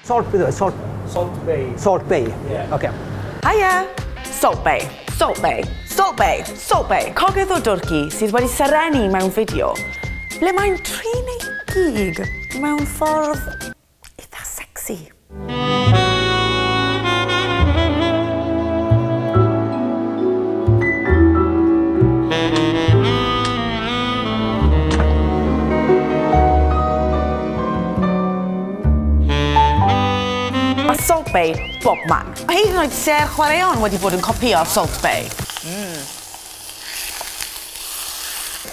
Salt Bay. Salt Bay. Yeah. Okay. Hiya! Salt Bay, Salt Bay, Salt Bay, Salt Bay. Cogydd o dwrci sydd wedi serenu mewn fideo ble mae'n trin ei gig mewn ffordd eitha sexy. Mae Salt Bay bob man. Mae hyd yn oed ser chwaraeon wedi bod yn copio Salt Bay.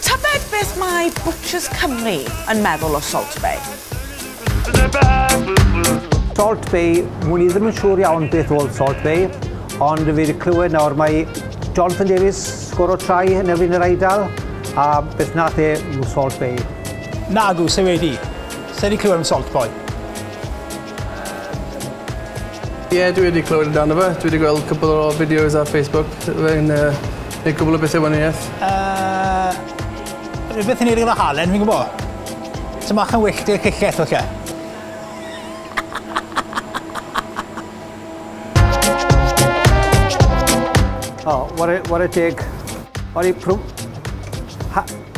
Tybed beth mae Butchers Cymru yn meddwl o Salt Bay? Salt Bay, mwyn i ddim yn siŵr iawn beth oedd Salt Bay, ond fi wedi clywed nawr mae Jonathan Davies sgoro trai yn erbyn yr Eidal, a beth nath e yw Salt Bay. Nagw, se wedi. Se wedi clywed am Salt Bay? Ie, dwi wedi clywed amdano fe. Dwi wedi gweld cwbl o fideos ar Facebook. Fe'n neud cwbl o bethau wahaniaeth. Beth yn ei gyda halen, fi'n gwybod? Ti'n mach yn wyllt i'r cyllell, oce? Oh, what a dig. Oedd i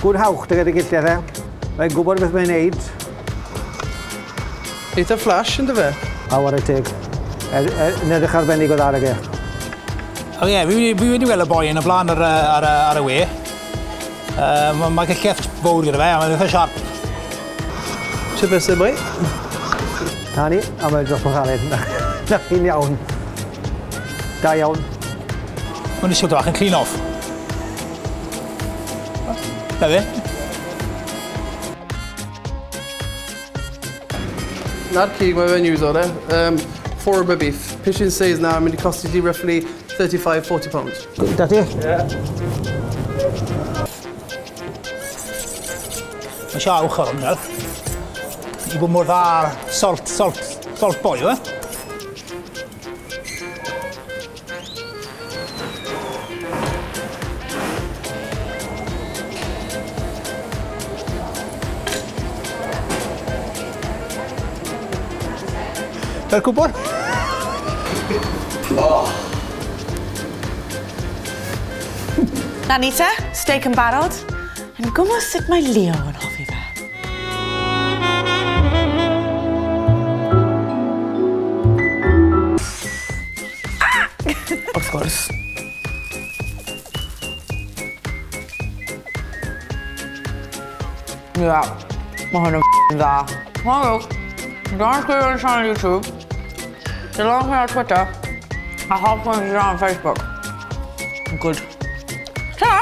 gwrdd hawch gyda'i gilledd e. Mae'n gwybod beth mae'n neud. Eitha flash, ynddo fe? Oh, what a dig. Yn edrych arbennig o ddarag e. O ie, fi wedi gweld y boi yn y blaen ar y we. Mae cyllell fawr gyda fe, a mae'n eitha siarp. Sut beth sy'n boi? Na ni, a mae'n dros o'n chaled. Na chi'n iawn. Da iawn. Mae'n eisiau bach yn clean off. Na fe? Na'r cig mae fe'n iws o de. 4 rubber beef. Pigeon says na, mynd i costi ti roughly £35–40. Da ti? Ie. Mae eisiau awch ar hwnna. I bod mor dda salt boi, o? Fel cwbl? Na ni te, steak yn barod. Yn gwybod sut mae Leo yn hoffi fe. Wrth gwrs. Ie, mae hwn yn dda. Mwynhewch, don't sgwylio yn sianel YouTube, dilyn chi ar Twitter, a hoffwn chi ar Facebook. Good. Ta-ra!